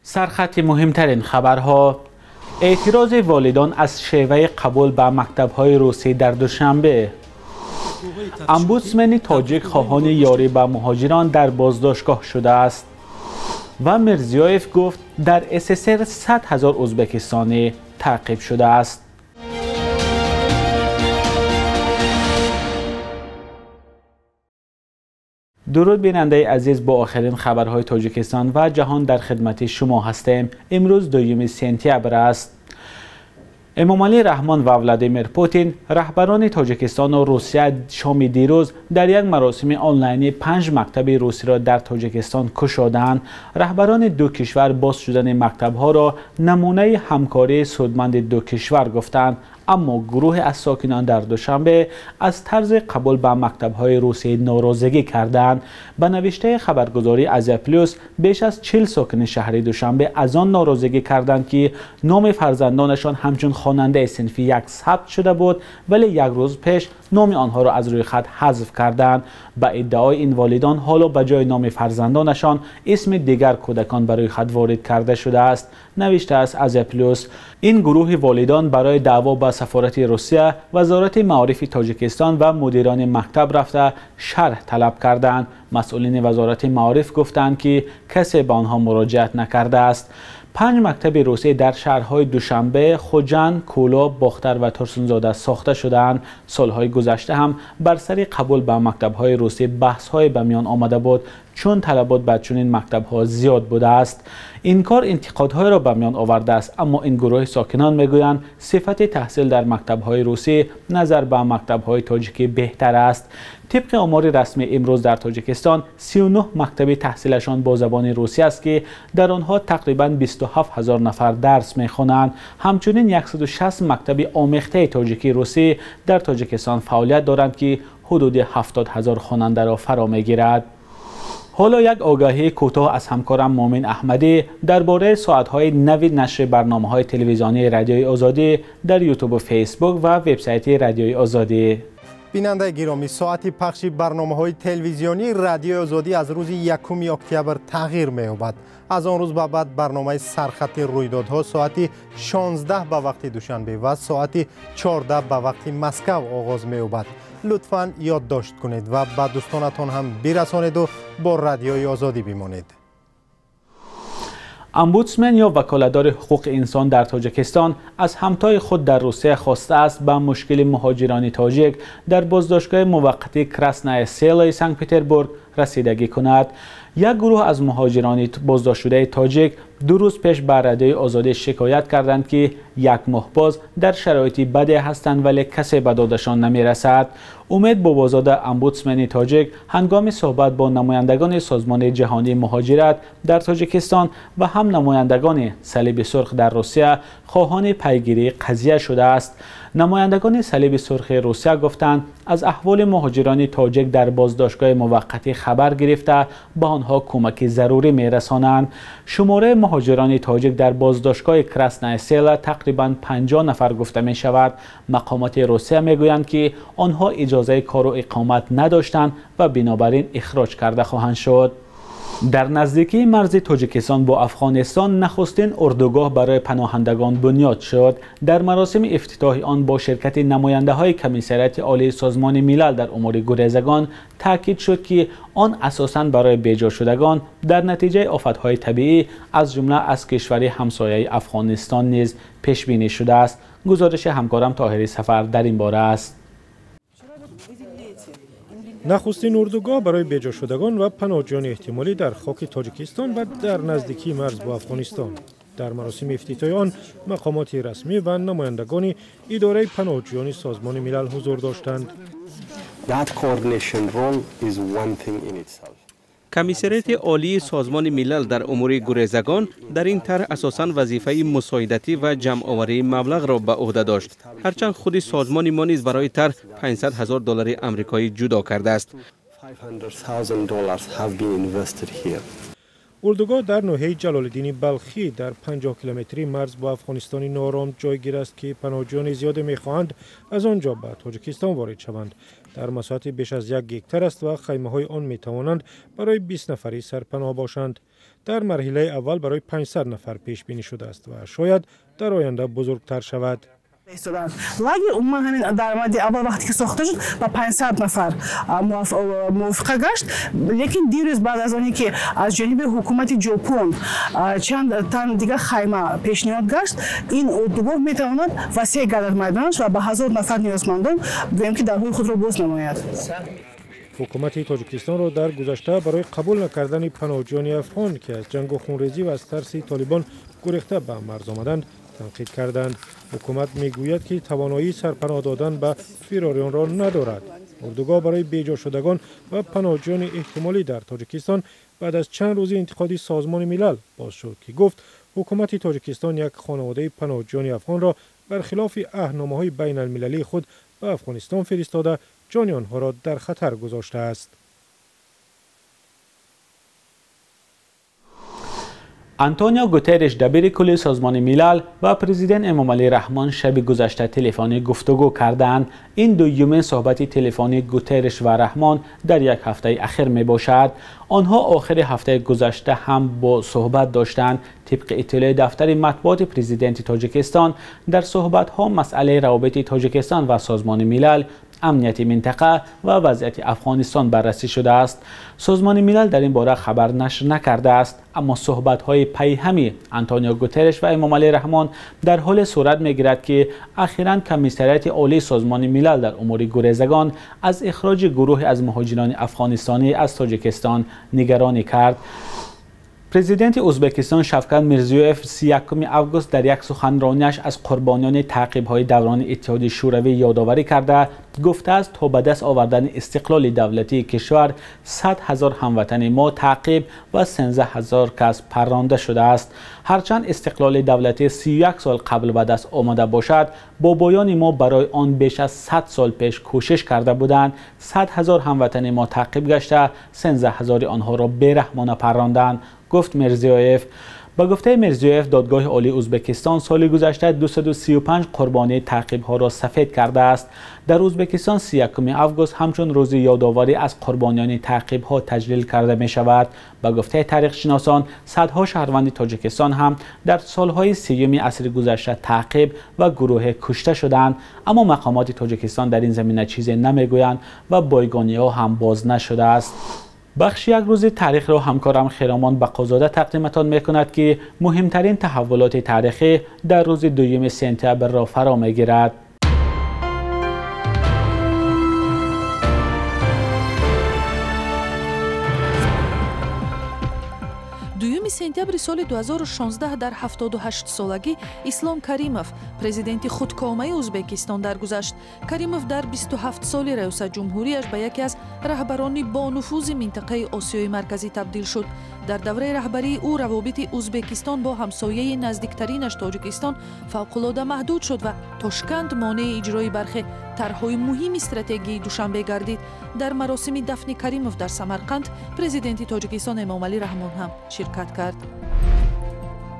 سرخط مهمترین خبرها: اعتراض والدان از شیوه قبول به مکتب‌های روسی در دوشنبه. امبودسمن تاجیک خواهان یاری به مهاجران در بازداشتگاه شده است. و میرزیایف گفت در SSR 100,000 ازبکستانی تعقیب شده است. درود بیننده عزیز، با آخرین خبرهای تاجیکستان و جهان در خدمت شما هستیم. امروز 2 سپتامبر است. امامعلی رحمان و ولادیمیر پوتین رهبران تاجیکستان و روسیه شام دیروز در یک مراسم آنلاینی 5 مکتب روسی را در تاجیکستان گشادند. رهبران دو کشور باز شدن مکتب‌ها را نمونه همکاری سودمند دو کشور گفتند، اما گروه از ساکنان در دوشنبه از طرز قبول به مکتب‌های روسی ناراضگی کردند. به نوشته خبرگزاری آزیا پلوس، بیش از 40 ساکن شهر دوشنبه از آن ناراضگی کردند که نام فرزندانشان همچون خواننده صنف 1 ثبت شده بود، ولی یک روز پیش نام آنها را از روی خط حذف کردند. به ادعای این والدان حالا به جای نام فرزندانشان اسم دیگر کودکان برای خط وارد کرده شده است، نوشته است آزیا پلوس. این گروه والدان برای دعوا به سفارت روسیه، وزارت معارف تاجیکستان و مدیران مکتب رفته شرح طلب کردند. مسئولین وزارت معارف گفتند که کسی به آنها مراجعت نکرده است. 5 مکتب روسی در شهرهای دوشنبه، خوجند، کولا، باختر و ترسونزاده ساخته شدند. سالهای گذشته هم بر سر قبول به مکتب‌های روسی بحث‌های به میان آمده بود، چون طلبات به چنین مکتب‌ها زیاد بوده است. این کار انتقادهای را به میان آورده است، اما این گروه ساکنان میگویند صفت تحصیل در مکتب‌های روسی نظر به مکتب‌های تاجیکی بهتر است. طبق آمار رسمی امروز در تاجیکستان 39 مکتب تحصیلشان با زبان روسی است که در آنها تقریباً 27,000 نفر درس می‌خوانند. همچنین 160 مکتب آمیخته تاجیکی روسی در تاجیکستان فعالیت دارند که حدود 70,000 خواننده را فرا می‌گیرد. حالا یک آگاهی کوتاه از همکارم مومن احمدی درباره ساعت‌های نو نشر برنامه‌های تلویزیونی رادیوی آزادی در یوتیوب و فیسبوک و وبسایت رادیوی آزادی. بیننده گرامی، ساعت پخش برنامه‌های تلویزیونی رادیوی آزادی از روز 1 اکتبر تغییر می‌یابد. از آن روز به بعد برنامه سرخط رویدادها ساعت 16 به وقت دوشنبه و ساعت 14 به وقت مسکو آغاز می‌یابد. لطفاً یادداشت کنید و به دوستانتان هم برسانید و با رادیوی آزادی بمانید. امبودسمن یا وکالتدار حقوق انسان در تاجیکستان از همتای خود در روسیه خواسته است به مشکل مهاجران تاجیک در بازداشتگاه موقتی کراسنای سیل سنت پترزبورگ رسیدگی کند. یک گروه از مهاجران بازداشت شده تاجیک 2 روز پیش به رادیوی آزادی شکایت کردند که 1 ماه باز در شرایطی بدی هستند ولی کسی به دادشان نمیرسد. امید بابازاده، امبودسمن تاجیک، هنگام صحبت با نمایندگان سازمان جهانی مهاجرت در تاجیکستان و هم نمایندگان صلیب سرخ در روسیه خواهان پیگیری قضیه شده است. نمایندگان صلیب سرخ روسیه گفتند از احوال مهاجران تاجیک در بازداشتگاه موقتی خبر گرفته به آنها کمک ضروری میرسانند. شماره مهاجران تاجیک در بازداشتگاه کراسنای سیل تقریباً 50 نفر گفته می شود. مقامات روسیه میگویند که آنها اجازه کار و اقامت نداشتند و بنابراین اخراج کرده خواهند شد. در نزدیکی مرز تاجیکستان با افغانستان نخستین اردوگاه برای پناهندگان بنیاد شد. در مراسم افتتاح آن با شرکت نماینده‌های کمیسریت عالی سازمان ملل در امور گریزگان تاکید شد که آن اساساً برای بیجا شدگان در نتیجه آفت‌های طبیعی از جمله از کشور همسایه افغانستان نیز پیش بینی شده است. گزارش همکارم طاهری سفر در این باره است. نخستین اردوگاه برای بیجا شدگان و پناهجویان احتمالی در خاک تاجیکستان و در نزدیکی مرز با افغانستان. در مراسم افتتاح آن مقامات رسمی و نمایندگان اداره پناهجویان سازمان ملل حضور داشتند. کمیسریت عالی سازمان ملل در امور گریزگان در این طرح اساساً وظیفه مساعدتی و جمع آوری مبلغ را به عهده داشت، هرچند خود سازمان ما نیز برای طرح $500,000 آمریکایی جدا کرده است. اردوگاه در ناحیه جلالالدین بلخی در 50 کیلومتری مرز با افغانستان نارام جایگیر است که پناهجویان زیاد می‌خواهند از آنجا به تاجیکستان وارد شوند. در مساحت بیش از 1 هکتار است و خیمه‌های آن می‌توانند برای 20 نفری سرپناه باشند. در مرحله اول برای 500 نفر پیش بینی شده است و شاید در آینده بزرگتر شود. лагер умуман ҳамин дар мавриди аввал вақте ки сохта шуд ба 500 нафар мувофиқа гашт, лекин дирӯз баъд аз оне ки аз ҷониби ҳукумати ҷопон чанд тан дигар хайма пешниҳод гашт, ин ордугоҳ метавонад васеъ гардад майдонаш ва ба 1000 нафар ниёзмандон гӯем ки дарҳои худро боз намояд. ҳукумати тоҷикистонро дар гузашта барои қабул накардани паноҳҷоёни афғон ки аз ҷангу хунрезӣ ва аз тарси толибон гурехта ба марз омаданд танқид карданд. ҳукумат мегӯяд ки тавоноии сарпаноҳ додан ба фирориёнро надорад. ордугоҳ барои беҷошудагон ва паноҳҷоёни эҳтимолӣ дар тоҷикистон баъд аз чанд рӯзи интиқоди созмони милал боз шуд ки гуфт ҳукумати тоҷикистон як хонаводаи паноҳҷоёни афғонро бархилофи аҳдномаҳои байналмилалии худ ба афғонистон фиристода ҷони онҳоро дар хатар гузоштааст. آنتونیو گوترش دبیر کل سازمان ملل و پرزیدنت امامعلی رحمان شب گذشته تلفنی گفتگو کردند. این دومین صحبت تلفنی گوترش و رحمان در یک هفته اخیر می باشد. آنها آخر هفته گذشته هم با صحبت داشتند. طبق اطلاع دفتر مطبوعات پرزیدنت تاجیکستان، در صحبت ها مسئله روابط تاجیکستان و سازمان ملل، امنیت منطقه و وضعیت افغانستان بررسی شده است. سازمان ملل در این باره خبر نشر نکرده است، اما صحبت‌های پیهمی آنتونیو گوترش و امامعلی رحمان در حال صورت می‌گیرد که اخیراً کمیسریت عالی سازمان ملل در امور گریزگان از اخراج گروه از مهاجران افغانستانی از تاجیکستان نگرانی کرد. پرزیدنت ازبکستان شفقت میرزیویف 31 آگوست در یک سخنرانیش از قربانیان تعقیب‌های دوران اتحاد شوروی یادآوری کرده گفته است تا به دست آوردن استقلال دولتی کشور 100,000 هموطن ما تعقیب و 13,000 کس پرانده شده است. هرچند استقلال دولتی 31 سال قبل به دست آمده باشد، بابایان ما برای آن بیش از 100 سال پیش کوشش کرده بودند. 100,000 هموطن ما تعقیب گشته 13,000 آنها را بیرحمانه پراندند، گفت میرزیویف. با گفته میرزیویف، دادگاه عالی ازبکستان سال گذشته 235 قربانی تعقیب‌ها را سفید کرده است. در ازبکستان 31 آگوست همچون روز یادآوری از قربانیان تعقیب‌ها تجلیل کرده می شود. با گفته تاریخ شناسان، صدها شهروند تاجیکستان هم در سالهای 30 عصر گذشته تعقیب و گروه کشته شدند، اما مقامات تاجیکستان در این زمینه چیزی نمیگویند و بایگانی‌ها هم باز نشده است. بخش یک روز تاریخ را همکارم خیرامان بقازاده تقدیمتان میکند که مهمترین تحولات تاریخی در روز 2 سپتامبر را فرا میگیرد. сентябри соли 2016 дар 78 солагӣ Ислом Каримов, президенти худкомаи Узбекистон даргузашт. Каримов дар 27 соли раёсатҷумҳурияш ба яке аз раҳбарони бонуфузи минтақаи Осиёи марказӣ табдил шуд. дар давраи раҳбарии ӯ равобити Узбекистон бо ҳамсояи наздиктаринаш Тоҷикистон фавқулода маҳдуд шуд ва Тошканд монеи иҷрои бархе тарҳҳои муҳими стратегии Душанбе гардид. дар маросими дафни Каримов дар Самарқанд президенти Тоҷикистон Эмомалӣ Раҳмон ҳам ширкат кард.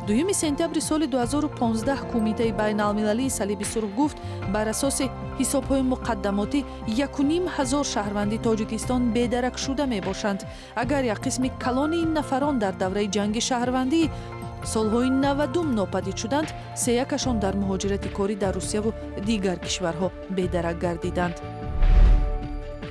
2 сентябри соли 2015 Кумитаи байналмилалии Салиби Сурх гуфт бар асоси ҳисобҳои муқаддамотӣ 1500 шаҳрванди Тоҷикистон бедарак шуда мебошанд. Агар як қисми калони ин нафарон дар давраи ҷанги шаҳрвандӣ солҳои 90 нопадид шуданд, сеякашон дар муҳоҷирати корӣ дар Русияву дигар кишварҳо бедарак гардиданд.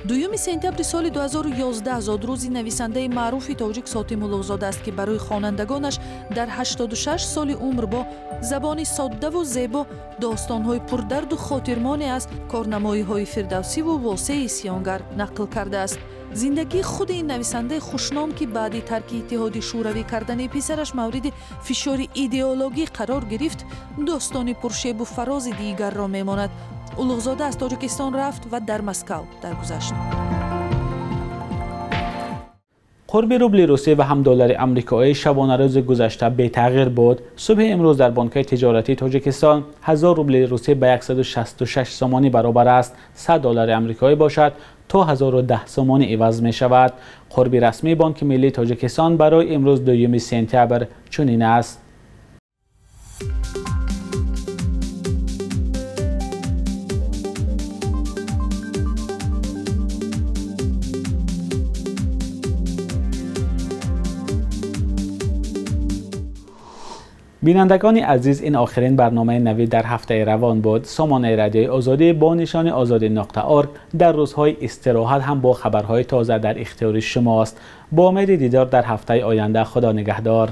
2 сентябри соли 2011 зодрӯзи нависандаи маъруфи тоҷик Сотимуллозода аст ки барои хонандагонаш дар 86 соли умр бо забони соддаву зебо достонҳои пурдарду хотирмоне аз корнамоиҳои фирдавсиву восеи сиёнгар нақл кардааст. зиндагии худи ин нависандаи хушном ки баъди тарки иттиҳоди шӯравӣ кардани писараш мавриди фишори идеологӣ қарор гирифт, достони пуршебу фарози дигарро мемонад. Улуғзода аз Тоҷикистон рафт ва дар Москав даргузашт. قرب روبل روسی و هم دلار آمریکایی شبانه روز گذشته بی تغییر بود. صبح امروز در بانک‌های تجارتی تاجیکستان 1000 روبل روسی به 166 سومانی برابر است. 100 دلار آمریکایی باشد تا 1010 سومانی عوض می شود. قرب رسمی بانک ملی تاجیکستان برای امروز 2 سپتامبر چنین است. بینندگان عزیز، این آخرین برنامه نوید در هفته روان بود. سامانه رادیوی آزادی با نشان azadi.org در روزهای استراحت هم با خبرهای تازه در اختیار شماست. با امید دیدار در هفته آینده. خدا نگهدار.